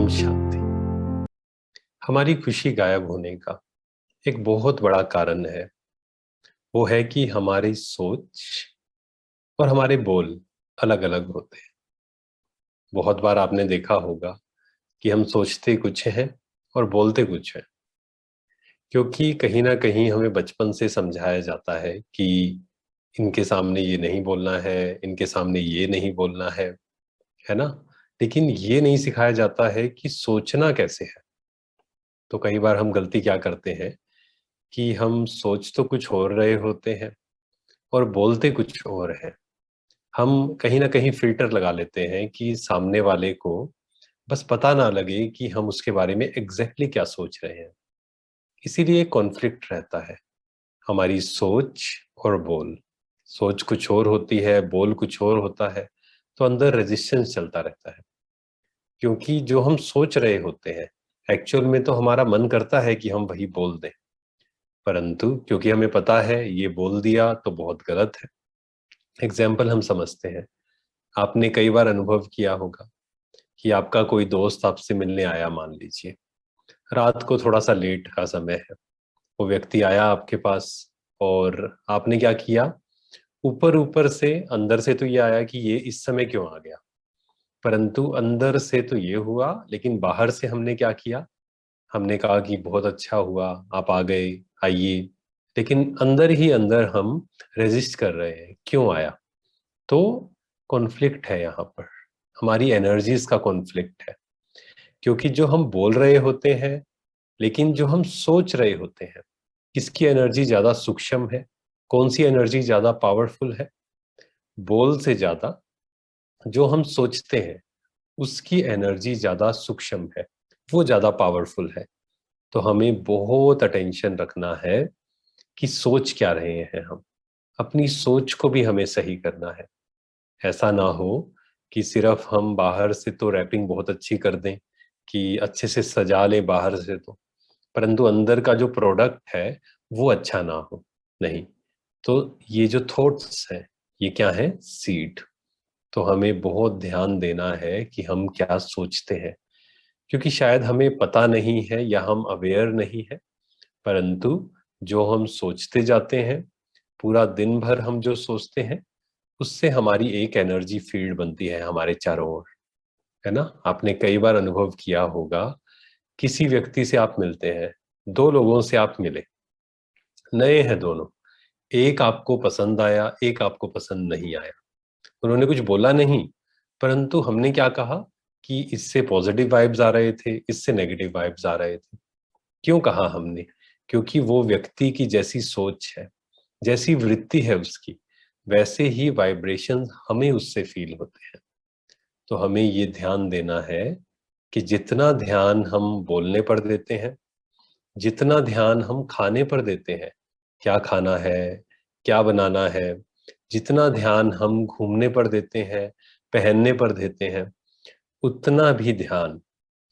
ओम शांति। हमारी खुशी गायब होने का एक बहुत बड़ा कारण है, वो है कि हमारी सोच और हमारे बोल अलग अलग होते हैं। बहुत बार आपने देखा होगा कि हम सोचते कुछ हैं और बोलते कुछ हैं, क्योंकि कहीं ना कहीं हमें बचपन से समझाया जाता है कि इनके सामने ये नहीं बोलना है, इनके सामने ये नहीं बोलना है ना। लेकिन ये नहीं सिखाया जाता है कि सोचना कैसे है। तो कई बार हम गलती क्या करते हैं कि हम सोच तो कुछ और रहे होते हैं और बोलते कुछ और हैं। हम कहीं ना कहीं फिल्टर लगा लेते हैं कि सामने वाले को बस पता ना लगे कि हम उसके बारे में एग्जैक्टली क्या सोच रहे हैं। इसीलिए कॉन्फ्लिक्ट रहता है हमारी सोच और बोल। सोच कुछ और होती है, बोल कुछ और होता है, तो अंदर रेजिस्टेंस चलता रहता है। क्योंकि जो हम सोच रहे होते हैं एक्चुअल में तो हमारा मन करता है कि हम वही बोल दें, परंतु क्योंकि हमें पता है ये बोल दिया तो बहुत गलत है। एग्जाम्पल हम समझते हैं। आपने कई बार अनुभव किया होगा कि आपका कोई दोस्त आपसे मिलने आया, मान लीजिए रात को थोड़ा सा लेट का समय है। वो व्यक्ति आया आपके पास और आपने क्या किया, ऊपर ऊपर से अंदर से तो ये आया कि ये इस समय क्यों आ गया, परंतु अंदर से तो ये हुआ, लेकिन बाहर से हमने क्या किया, हमने कहा कि बहुत अच्छा हुआ आप आ गए, आइए। लेकिन अंदर ही अंदर हम रेजिस्ट कर रहे हैं, क्यों आया। तो कॉन्फ्लिक्ट है यहाँ पर, हमारी एनर्जीज का कॉन्फ्लिक्ट है। क्योंकि जो हम बोल रहे होते हैं, लेकिन जो हम सोच रहे होते हैं, किसकी एनर्जी ज्यादा सूक्ष्म है, कौन सी एनर्जी ज्यादा पावरफुल है। बोल से ज्यादा जो हम सोचते हैं उसकी एनर्जी ज्यादा सूक्ष्म है, वो ज्यादा पावरफुल है। तो हमें बहुत अटेंशन रखना है कि सोच क्या रहे हैं हम। अपनी सोच को भी हमें सही करना है। ऐसा ना हो कि सिर्फ हम बाहर से तो रैपिंग बहुत अच्छी कर दें, कि अच्छे से सजा लें बाहर से तो, परंतु अंदर का जो प्रोडक्ट है वो अच्छा ना हो। नहीं, तो ये जो थॉट्स हैं ये क्या है, सीड। तो हमें बहुत ध्यान देना है कि हम क्या सोचते हैं, क्योंकि शायद हमें पता नहीं है या हम अवेयर नहीं है, परंतु जो हम सोचते जाते हैं, पूरा दिन भर हम जो सोचते हैं, उससे हमारी एक एनर्जी फील्ड बनती है हमारे चारों ओर, है ना। आपने कई बार अनुभव किया होगा, किसी व्यक्ति से आप मिलते हैं, दो लोगों से आप मिले, नए हैं दोनों, एक आपको पसंद आया, एक आपको पसंद नहीं आया। उन्होंने कुछ बोला नहीं, परंतु हमने क्या कहा कि इससे पॉजिटिव वाइब्स आ रहे थे, इससे नेगेटिव वाइब्स आ रहे थे। क्यों कहा हमने, क्योंकि वो व्यक्ति की जैसी सोच है, जैसी वृत्ति है उसकी, वैसे ही वाइब्रेशंस हमें उससे फील होते हैं। तो हमें ये ध्यान देना है कि जितना ध्यान हम बोलने पर देते हैं, जितना ध्यान हम खाने पर देते हैं, क्या खाना है, क्या बनाना है, जितना ध्यान हम घूमने पर देते हैं, पहनने पर देते हैं, उतना भी ध्यान,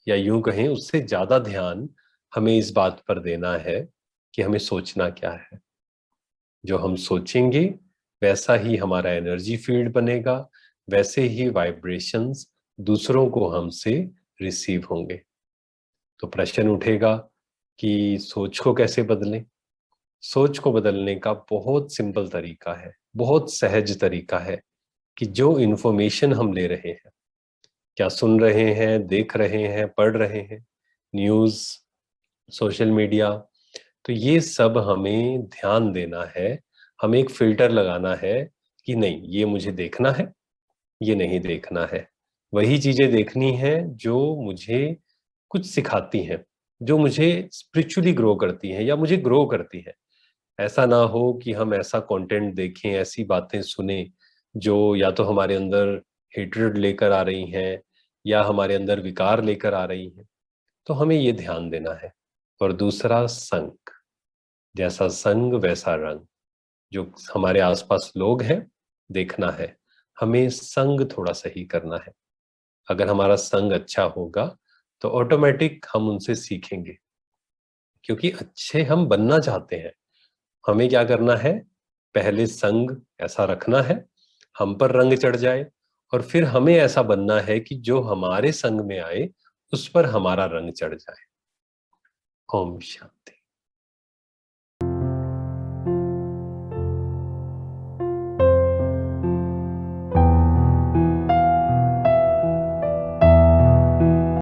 या यूं कहें उससे ज्यादा ध्यान हमें इस बात पर देना है कि हमें सोचना क्या है। जो हम सोचेंगे वैसा ही हमारा एनर्जी फील्ड बनेगा, वैसे ही वाइब्रेशंस दूसरों को हमसे रिसीव होंगे। तो प्रश्न उठेगा कि सोच को कैसे बदलें। सोच को बदलने का बहुत सिंपल तरीका है, बहुत सहज तरीका है, कि जो इन्फॉर्मेशन हम ले रहे हैं, क्या सुन रहे हैं, देख रहे हैं, पढ़ रहे हैं, न्यूज़, सोशल मीडिया, तो ये सब हमें ध्यान देना है। हमें एक फिल्टर लगाना है कि नहीं, ये मुझे देखना है, ये नहीं देखना है। वही चीजें देखनी है जो मुझे कुछ सिखाती हैं, जो मुझे स्पिरिचुअली ग्रो करती हैं या मुझे ग्रो करती हैं। ऐसा ना हो कि हम ऐसा कंटेंट देखें, ऐसी बातें सुने जो या तो हमारे अंदर हेट्रेड लेकर आ रही हैं या हमारे अंदर विकार लेकर आ रही हैं। तो हमें ये ध्यान देना है। और दूसरा, संग, जैसा संग वैसा रंग। जो हमारे आसपास लोग हैं, देखना है, हमें संग थोड़ा सही करना है। अगर हमारा संग अच्छा होगा तो ऑटोमेटिक हम उनसे सीखेंगे, क्योंकि अच्छे हम बनना चाहते हैं। हमें क्या करना है, पहले संग ऐसा रखना है हम पर रंग चढ़ जाए, और फिर हमें ऐसा बनना है कि जो हमारे संग में आए उस पर हमारा रंग चढ़ जाए। ओम शांति।